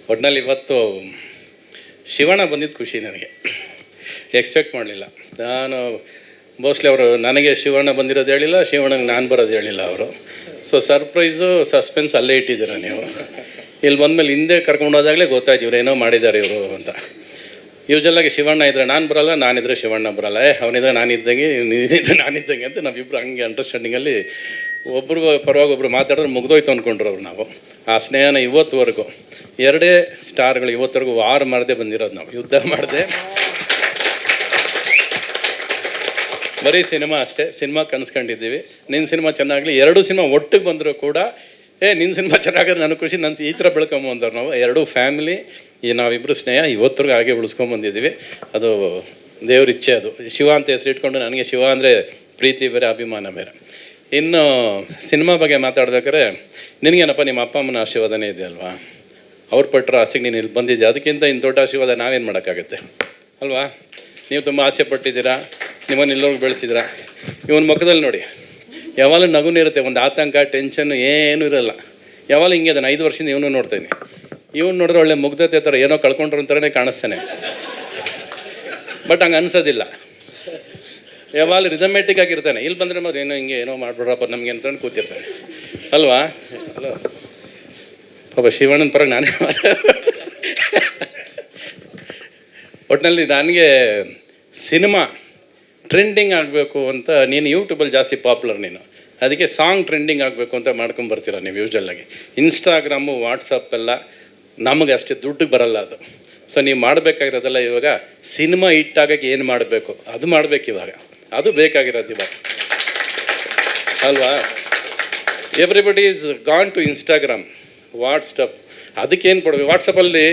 ಒಟ್ಟಿನಲ್ಲಿ ಇವತ್ತು ಶಿವಣ್ಣ ಬಂದಿದ್ದು ಖುಷಿ ನನಗೆ. ಎಕ್ಸ್ಪೆಕ್ಟ್ ಮಾಡಲಿಲ್ಲ ನಾನು. ಮೋಸ್ಟ್ಲಿ ಅವರು ನನಗೆ ಶಿವಣ್ಣ ಬಂದಿರೋದು ಹೇಳಿಲ್ಲ, ಶಿವಣ್ಣಗೆ ನಾನು ಬರೋದು ಹೇಳಿಲ್ಲ ಅವರು. ಸೊ ಸರ್ಪ್ರೈಸು ಸಸ್ಪೆನ್ಸ್ ಅಲ್ಲೇ ಇಟ್ಟಿದ್ದೀರ ನೀವು. ಇಲ್ಲಿ ಬಂದಮೇಲೆ ಹಿಂದೆ ಕರ್ಕೊಂಡು ಹೋದಾಗಲೇ ಗೊತ್ತಾಯ್ತು ಇವ್ರು ಏನೋ ಮಾಡಿದ್ದಾರೆ ಇವರು ಅಂತ. ಯೂಶಲಾಗಿ ಶಿವಣ್ಣ ಇದ್ದರೆ ನಾನು ಬರೋಲ್ಲ, ನಾನಿದ್ರೆ ಶಿವಣ್ಣ ಬರೋಲ್ಲ, ಅವನಿದ್ರೆ ನಾನಿದ್ದಂಗೆ ನೀನಿದ್ರೆ ನಾನಿದ್ದಂಗೆ ಅಂತ ನಾವಿಬ್ಬರು ಹಂಗೆ ಅಂಡರ್ಸ್ಟ್ಯಾಂಡಿಂಗಲ್ಲಿ ಒಬ್ಬರು ಪರವಾಗಿ ಒಬ್ಬರು ಮಾತಾಡಿದ್ರೆ ಮುಗ್ದೋಯ್ತು ಅಂದ್ಕೊಂಡ್ರು ಅವ್ರು. ನಾವು ಆ ಸ್ನೇಹನ ಇವತ್ತುವರೆಗೂ ಎರಡೇ ಸ್ಟಾರ್ಗಳು ಇವತ್ತವರೆಗೂ ವಾರ್ ಮಾಡದೆ ಬಂದಿರೋದು ನಾವು, ಯುದ್ಧ ಮಾಡದೆ. ಬರೀ ಸಿನಿಮಾ ಅಷ್ಟೇ, ಸಿನಿಮಾ ಕನ್ಸ್ಕೊಂಡಿದ್ದೀವಿ. ನಿನ್ನ ಸಿನಿಮಾ ಚೆನ್ನಾಗಲಿ, ಎರಡೂ ಸಿನಿಮಾ ಒಟ್ಟಿಗೆ ಬಂದರೂ ಕೂಡ ನಿನ್ನ ಸಿನಿಮಾ ಚೆನ್ನಾಗಿದ್ರೆ ನನಗೆ ಖುಷಿ, ನನ್ನ ಈ ಥರ ಬೆಳ್ಕೊಂಬಂದವ್ರು ನಾವು. ಎರಡೂ ಫ್ಯಾಮಿಲಿ, ನಾವಿಬ್ಬರು ಸ್ನೇಹ ಇವತ್ತರೆಗೂ ಹಾಗೆ ಉಳಿಸ್ಕೊಂಬಂದಿದ್ದೀವಿ. ಅದು ದೇವ್ರ ಇಚ್ಛೆ. ಅದು ಶಿವ ಅಂತ ಹೆಸರು ಇಟ್ಕೊಂಡು ನನಗೆ ಶಿವ ಅಂದರೆ ಪ್ರೀತಿ ಬೇರೆ, ಅಭಿಮಾನ ಬೇರೆ. ಇನ್ನು ಸಿನಿಮಾ ಬಗ್ಗೆ ಮಾತಾಡ್ಬೇಕಾದ್ರೆ ನಿನಗೇನಪ್ಪ ನಿಮ್ಮ ಅಪ್ಪ ಅಮ್ಮನ ಆಶೀರ್ವಾದನೇ ಇದೆ ಅಲ್ವಾ? ಅವ್ರು ಪಟ್ಟರು ಆಸೆಗೆ ನೀನು ಇಲ್ಲಿ ಬಂದಿದ್ದೆ, ಅದಕ್ಕಿಂತ ಇನ್ನು ದೊಡ್ಡ ಆಶೀರ್ವಾದ ನಾವೇನು ಮಾಡೋಕ್ಕಾಗತ್ತೆ ಅಲ್ವಾ? ನೀವು ತುಂಬ ಆಸೆ ಪಟ್ಟಿದ್ದೀರಾ, ನಿಮ್ಮನ್ನು ಎಲ್ಲರಿಗೂ ಬೆಳೆಸಿದ್ದೀರಾ. ಇವನ ಮುಖದಲ್ಲಿ ನೋಡಿ ಯಾವಾಗಲೂ ನಗುನೇ ಇರುತ್ತೆ, ಒಂದು ಆತಂಕ ಟೆನ್ಷನ್ ಏನೂ ಇರೋಲ್ಲ. ಯಾವಾಗಲೂ ಹಿಂಗೆ ಅದನ್ನು 5 ವರ್ಷದಿಂದ ಇವನು ನೋಡ್ತೇನೆ. ಇವನು ನೋಡಿದ್ರೆ ಒಳ್ಳೆ ಮುಗ್ಧತೆ ಥರ ಏನೋ ಕಳ್ಕೊಂಡ್ರು ಅಂತಾರೇ ಕಾಣಿಸ್ತಾನೆ, ಬಟ್ ಹಂಗೆ ಅನ್ಸೋದಿಲ್ಲ. ಯಾವಾಗಲೂ ರಿದಮೆಟಿಕ್ ಆಗಿರ್ತಾನೆ. ಇಲ್ಲಿ ಬಂದರೆ ಮಾತ್ರ ಏನೋ ಹಿಂಗೆ ಏನೋ ಮಾಡ್ಬಿಡ್ರಪ್ಪ ನಮಗೆ ಅಂತ ಕೂತಿರ್ತಾನೆ ಅಲ್ವಾ? ಅಲ್ಲ ಪಾಪ ಶಿವಣ್ಣನ ಪರ ನಾನೇ ಒಟ್ಟಿನಲ್ಲಿ ನನಗೆ ಸಿನಿಮಾ ಟ್ರೆಂಡಿಂಗ್ ಆಗಬೇಕು ಅಂತ, ನೀನು ಯೂಟ್ಯೂಬಲ್ಲಿ ಜಾಸ್ತಿ ಪಾಪ್ಯುಲರ್ ನೀನು, ಅದಕ್ಕೆ ಸಾಂಗ್ ಟ್ರೆಂಡಿಂಗ್ ಆಗಬೇಕು ಅಂತ ಮಾಡ್ಕೊಂಬರ್ತೀರ ನೀವು ಯೂಶಲಾಗಿ. ಇನ್ಸ್ಟಾಗ್ರಾಮು ವಾಟ್ಸಪ್ಪೆಲ್ಲ ನಮಗೆ ಅಷ್ಟೇ ದುಡ್ಡು ಬರಲ್ಲ ಅದು. ಸೊ ನೀವು ಮಾಡಬೇಕಾಗಿರೋದೆಲ್ಲ ಇವಾಗ ಸಿನಿಮಾ ಹಿಟ್ಟಾಗಕ್ಕೆ ಏನು ಮಾಡಬೇಕು ಅದು ಮಾಡಬೇಕು ಇವಾಗ, ಅದು ಬೇಕಾಗಿರೋದು ಇವಾಗ ಅಲ್ವಾ? Everybody is gone to Instagram, WhatsApp. ಅದಕ್ಕೇನು ಕೊಡಬೇಕು? ವಾಟ್ಸಪ್ಪಲ್ಲಿ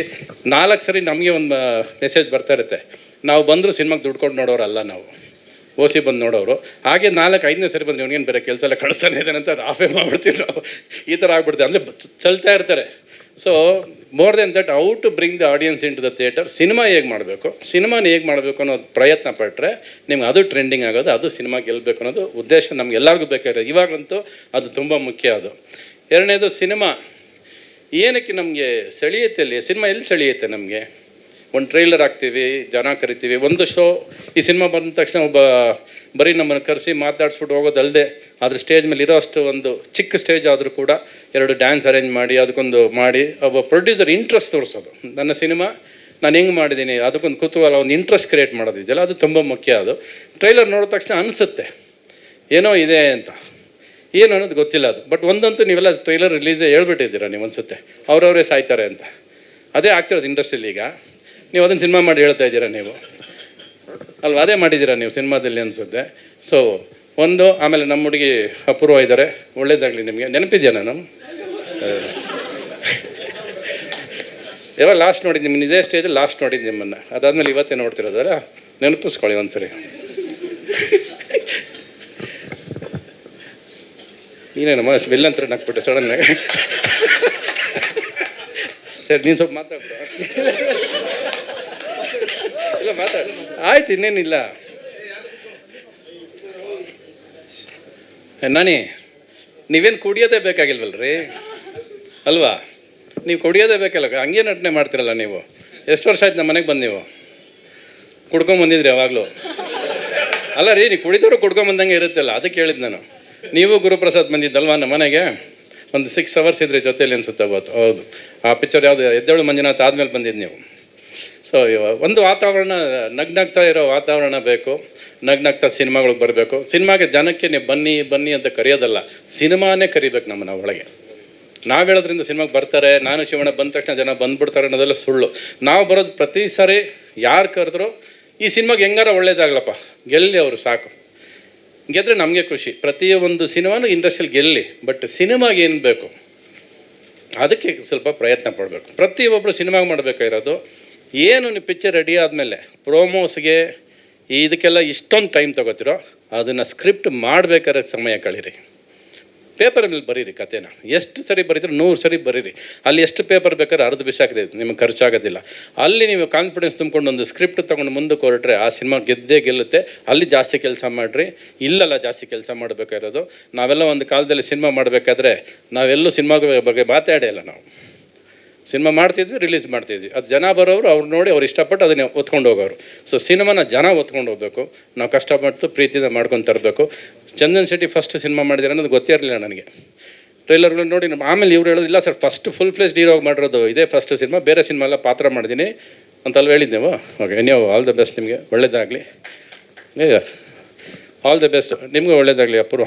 4 ಸರಿ ನಮಗೆ ಒಂದು ಮೆಸೇಜ್ ಬರ್ತಾ ಇರುತ್ತೆ. ನಾವು ಬಂದರೂ ಸಿನಿಮಾಗೆ ದುಡ್ಡು ಕೊಟ್ಟು ನೋಡೋರಲ್ಲ, ನಾವು ಓಸಿ ಬಂದು ನೋಡೋರು. ಹಾಗೆ 4-5ನೇ ಸರಿ ಬಂದರೆ ಇವನಿಗೇನು ಬೇರೆ ಕೆಲಸ ಎಲ್ಲ ಕಳಿಸ್ತಾನೆ ಇದ್ದಾನೆ ಅಂತ ಆಫೇ ಮಾಡ್ಬಿಡ್ತೀವಿ ನಾವು. ಈ ಥರ ಆಗ್ಬಿಡ್ತೀವಿ, ಅಂದರೆ ಚಲ್ತಾ ಇರ್ತಾರೆ. So more than that, how to bring the audience into the theatre. Cinema ಹೇಗೆ ಮಾಡಬೇಕು, ಸಿನಿಮಾನ ಹೇಗೆ ಮಾಡಬೇಕು ಅನ್ನೋದು ಪ್ರಯತ್ನ ಪಟ್ಟರೆ ನಿಮ್ಗೆ ಅದು ಟ್ರೆಂಡಿಂಗ್ ಆಗೋದು, ಅದು ಸಿನಿಮಾ ಗೆಲ್ಲಬೇಕು ಅನ್ನೋದು ಉದ್ದೇಶ ನಮ್ಗೆ ಎಲ್ಲರಿಗೂ ಬೇಕಾಗಿರೋದು. ಇವಾಗಂತೂ ಅದು ತುಂಬ ಮುಖ್ಯ. ಅದು ಎರಡನೇದು, ಸಿನಿಮಾ ಏನಕ್ಕೆ ನಮಗೆ ಸೆಳೆಯುತ್ತೆ? ಅಲ್ಲಿ ಸಿನಿಮಾ ಎಲ್ಲಿ ಸೆಳೆಯುತ್ತೆ ನಮಗೆ? ಒಂದು ಟ್ರೈಲರ್ ಹಾಕ್ತೀವಿ, ಜನ ಕರಿತೀವಿ, ಒಂದು ಶೋ. ಈ ಸಿನಿಮಾ ಬಂದ ತಕ್ಷಣ ಬರೀ ನಮ್ಮನ್ನು ಕರೆಸಿ ಮಾತಾಡಿಸ್ಬಿಟ್ಟು ಹೋಗೋದಲ್ಲದೆ, ಅದ್ರ ಸ್ಟೇಜ್ ಮೇಲೆ ಇರೋ ಅಷ್ಟು ಒಂದು ಚಿಕ್ಕ ಸ್ಟೇಜ್ ಆದರೂ ಕೂಡ 2 ಡ್ಯಾನ್ಸ್ ಅರೇಂಜ್ ಮಾಡಿ ಅದಕ್ಕೊಂದು ಮಾಡಿ ಒಬ್ಬ ಪ್ರೊಡ್ಯೂಸರ್ ಇಂಟ್ರೆಸ್ಟ್ ತೋರಿಸೋದು. ನನ್ನ ಸಿನಿಮಾ ನಾನು ಹೆಂಗೆ ಮಾಡಿದ್ದೀನಿ ಅದಕ್ಕೊಂದು ಕುತೂಹಲ, ಒಂದು ಇಂಟ್ರೆಸ್ಟ್ ಕ್ರಿಯೇಟ್ ಮಾಡೋದಿದೆಯಲ್ಲ, ಅದು ತುಂಬ ಮುಖ್ಯ. ಅದು ಟ್ರೈಲರ್ ನೋಡಿದ ತಕ್ಷಣ ಅನಿಸುತ್ತೆ ಏನೋ ಇದೆ ಅಂತ, ಏನು ಅನ್ನೋದು ಗೊತ್ತಿಲ್ಲ ಅದು. ಬಟ್ ಒಂದಂತೂ ನೀವೆಲ್ಲ ಟ್ರೈಲರ್ ರಿಲೀಸೇ ಹೇಳ್ಬಿಟ್ಟಿದ್ದೀರಾ ನೀವು ಅನಿಸುತ್ತೆ, ಅವರವರೇ ಸಾಯ್ತಾರೆ ಅಂತ. ಅದೇ ಆಗ್ತಿರೋದು ಇಂಡಸ್ಟ್ರಿಯಲ್ಲಿ ಈಗ. ನೀವು ಅದನ್ನು ಸಿನಿಮಾ ಮಾಡಿ ಹೇಳ್ತಾ ಇದ್ದೀರಾ ನೀವು ಅಲ್ವಾ? ಅದೇ ಮಾಡಿದ್ದೀರಾ ನೀವು ಸಿನಿಮಾದಲ್ಲಿ ಅನಿಸುತ್ತೆ. ಸೊ ಒಂದು, ಆಮೇಲೆ ನಮ್ಮ ಹುಡುಗಿ ಅಪೂರ್ವ ಇದ್ದಾರೆ, ಒಳ್ಳೇದಾಗಲಿ ನಿಮಗೆ. ನೆನಪಿದೆಯಾ ನಾನು ಯಾವಾಗ ಲಾಸ್ಟ್ ನೋಡಿದ್ದು ನಿಮ್ಮನ್ನು? ಇದೇ ಸ್ಟೇಜಲ್ಲಿ ಲಾಸ್ಟ್ ನೋಡಿದ್ದು ನಿಮ್ಮನ್ನು. ಅದಾದಮೇಲೆ ಇವತ್ತೇ ನೋಡ್ತಿರೋದಲ್ಲ, ನೆನಪಿಸ್ಕೊಳ್ಳಿ ಒಂದ್ಸರಿ. ನೀನೇನಮ್ಮ ವಿಲ್ಲಂತರ ನಕ್ಬಿಟ್ಟೆ ಸಡನ್ನಾಗಿ. ಸರಿ, ನೀನು ಸ್ವಲ್ಪ ಮಾತಾಡ್ಬಿಡ. ಇಲ್ಲ ಮಾತಾಡಿ, ಆಯ್ತು, ಇನ್ನೇನಿಲ್ಲ. ನಾನಿ, ನೀವೇನು ಕುಡಿಯೋದೇ ಬೇಕಾಗಿಲ್ವಲ್ರಿ ಅಲ್ವಾ? ನೀವು ಕುಡಿಯೋದೇ ಬೇಕಲ್ಲ, ಹಂಗೆ ನಟನೆ ಮಾಡ್ತಿರಲ್ಲ ನೀವು. ಎಷ್ಟು ವರ್ಷ ಆಯ್ತು ನಮ್ಮ ಮನೆಗೆ ಬಂದು ನೀವು ಕುಡ್ಕೊಂಬಂದಿದ್ರಿ ಯಾವಾಗಲೂ? ಅಲ್ಲ ರೀ, ನೀವು ಕುಡಿದವರು ಕುಡ್ಕೊಂಬಂದಂಗೆ ಇರುತ್ತಲ್ಲ, ಅದಕ್ಕೆ ಹೇಳಿದ್ದು ನಾನು. ನೀವು ಗುರುಪ್ರಸಾದ್ ಬಂದಿದ್ದಲ್ವಾ ನಮ್ಮ ಮನೆಗೆ? ಒಂದು 6 hours ಇದ್ರಿ ಜೊತೆಯಲ್ಲಿ ಅನಿಸುತ್ತೆ ಅವತ್ತು. ಹೌದು, ಆ ಪಿಕ್ಚರ್ ಯಾವುದು, ಎದ್ದೇಳು ಮಂಜುನಾಥ್ ಆದಮೇಲೆ ಬಂದಿದ್ದು ನೀವು. ಸೊ ಒಂದು ವಾತಾವರಣ, ನಗ್ನಾಗ್ತಾ ಇರೋ ವಾತಾವರಣ ಬೇಕು. ನಗ್ನಾಗ್ತಾ ಸಿನಿಮಾಗಳಿಗೆ ಬರಬೇಕು. ಸಿನಿಮಾಗೆ ಜನಕ್ಕೆ ನೀವು ಬನ್ನಿ ಬನ್ನಿ ಅಂತ ಕರೆಯೋದಲ್ಲ, ಸಿನಿಮಾನೇ ಕರಿಬೇಕು ನಮ್ಮನ್ನ ಒಳಗೆ. ನಾವು ಹೇಳೋದ್ರಿಂದ ಸಿನಿಮಾಗೆ ಬರ್ತಾರೆ, ನಾನು ಶಿವಣ್ಣ ಬಂದ ತಕ್ಷಣ ಜನ ಬಂದುಬಿಡ್ತಾರೆ ಅನ್ನೋದೆಲ್ಲ ಸುಳ್ಳು. ನಾವು ಬರೋದು ಪ್ರತಿ ಸಾರಿ ಯಾರು ಕರೆದ್ರು ಈ ಸಿನಿಮಾಗೆ ಹೆಂಗಾರ ಒಳ್ಳೇದಾಗಲಪ್ಪ, ಗೆಲ್ಲಿ ಅವರು ಸಾಕು. ಗೆದ್ದರೆ ನಮಗೆ ಖುಷಿ. ಪ್ರತಿಯೊಂದು ಸಿನಿಮಾನು ಇಂಡಸ್ಟ್ರಿಯಲ್ಲಿ ಗೆಲ್ಲಿ, ಬಟ್ ಸಿನಿಮಾಗೆ ಏನು ಬೇಕು ಅದಕ್ಕೆ ಸ್ವಲ್ಪ ಪ್ರಯತ್ನ ಪಡಬೇಕು. ಪ್ರತಿಯೊಬ್ಬರು ಸಿನಿಮಾಗೆ ಮಾಡಬೇಕಾಗಿರೋದು ಏನು, ನೀವು ಪಿಕ್ಚರ್ ರೆಡಿ ಆದಮೇಲೆ ಪ್ರೋಮೋಸ್ಗೆ ಇದಕ್ಕೆಲ್ಲ ಇಷ್ಟೊಂದು ಟೈಮ್ ತೊಗೋತಿರೋ, ಅದನ್ನು ಸ್ಕ್ರಿಪ್ಟ್ ಮಾಡಬೇಕಾದ್ರೆ ಸಮಯ ಕಳೀರಿ. ಪೇಪರ್ ಮೇಲೆ ಬರೀರಿ ಕಥೆನ. ಎಷ್ಟು ಸರಿ ಬರೀತೀರಿ? 100 ಸರಿ ಬರೀರಿ. ಅಲ್ಲಿ ಎಷ್ಟು ಪೇಪರ್ ಬೇಕಾದ್ರೆ ಅರ್ಧ ಬಿಸಾಕ್ರಿ, ನಿಮಗೆ ಖರ್ಚಾಗೋದಿಲ್ಲ. ಅಲ್ಲಿ ನೀವು ಕಾನ್ಫಿಡೆನ್ಸ್ ತುಂಬ್ಕೊಂಡು ಒಂದು ಸ್ಕ್ರಿಪ್ಟ್ ತೊಗೊಂಡು ಮುಂದಕ್ಕೆ ಹೊರಟ್ರೆ ಆ ಸಿನಿಮಾ ಗೆದ್ದೇ ಗೆಲ್ಲುತ್ತೆ. ಅಲ್ಲಿ ಜಾಸ್ತಿ ಕೆಲಸ ಮಾಡಿರಿ. ಇಲ್ಲೆಲ್ಲ ಜಾಸ್ತಿ ಕೆಲಸ ಮಾಡಬೇಕಾಗಿರೋದು. ನಾವೆಲ್ಲ ಒಂದು ಕಾಲದಲ್ಲಿ ಸಿನಿಮಾ ಮಾಡಬೇಕಾದ್ರೆ ನಾವೆಲ್ಲೂ ಸಿನಿಮಾ ಬಗ್ಗೆ ಮಾತಾಡೇ ಇಲ್ಲ ನಾವು. ಸಿನಿಮಾ ಮಾಡ್ತಿದ್ವಿ, ರಿಲೀಸ್ ಮಾಡ್ತಿದ್ವಿ. ಅದು ಜನ ಬರೋರು ಅವ್ರು ನೋಡಿ ಅವ್ರು ಇಷ್ಟಪಟ್ಟು ಅದನ್ನೇ ಹೊತ್ಕೊಂಡು ಹೋಗೋರು. ಸೊ ಸಿನಿಮಾನ ಜನ ಹೊತ್ಕೊಂಡು ಹೋಗ್ಬೇಕು, ನಾವು ಕಷ್ಟಪಟ್ಟು ಪ್ರೀತಿಯಿಂದ ಮಾಡ್ಕೊಂಡು ತರಬೇಕು. ಚಂದನ್ ಶೆಟ್ಟಿ ಫಸ್ಟ್ ಸಿನಿಮಾ ಮಾಡಿದ್ರೆ ಅನ್ನೋದು ಗೊತ್ತೇ ಇರಲಿಲ್ಲ ನನಗೆ. ಟ್ರೈಲರ್ಗಳು ನೋಡಿ ಆಮೇಲೆ ಇವ್ರು ಹೇಳೋದು, ಇಲ್ಲ sir first full fleshed hero ಮಾಡಿರೋದು ಇದೇ ಫಸ್ಟ್ ಸಿನಿಮಾ, ಬೇರೆ ಸಿನಿಮಾ ಎಲ್ಲ ಪಾತ್ರ ಮಾಡಿದ್ದೀನಿ ಅಂತಲ್ವ ಹೇಳಿದ್ದು ನೀವು. ಓಕೆ, ನೀವು ಆಲ್ ದ ಬೆಸ್ಟ್, ನಿಮಗೆ ಒಳ್ಳೇದಾಗಲಿ. ಆಲ್ ದ ಬೆಸ್ಟ್, ನಿಮಗೂ ಒಳ್ಳೇದಾಗಲಿ ಅಪೂರ್ವ.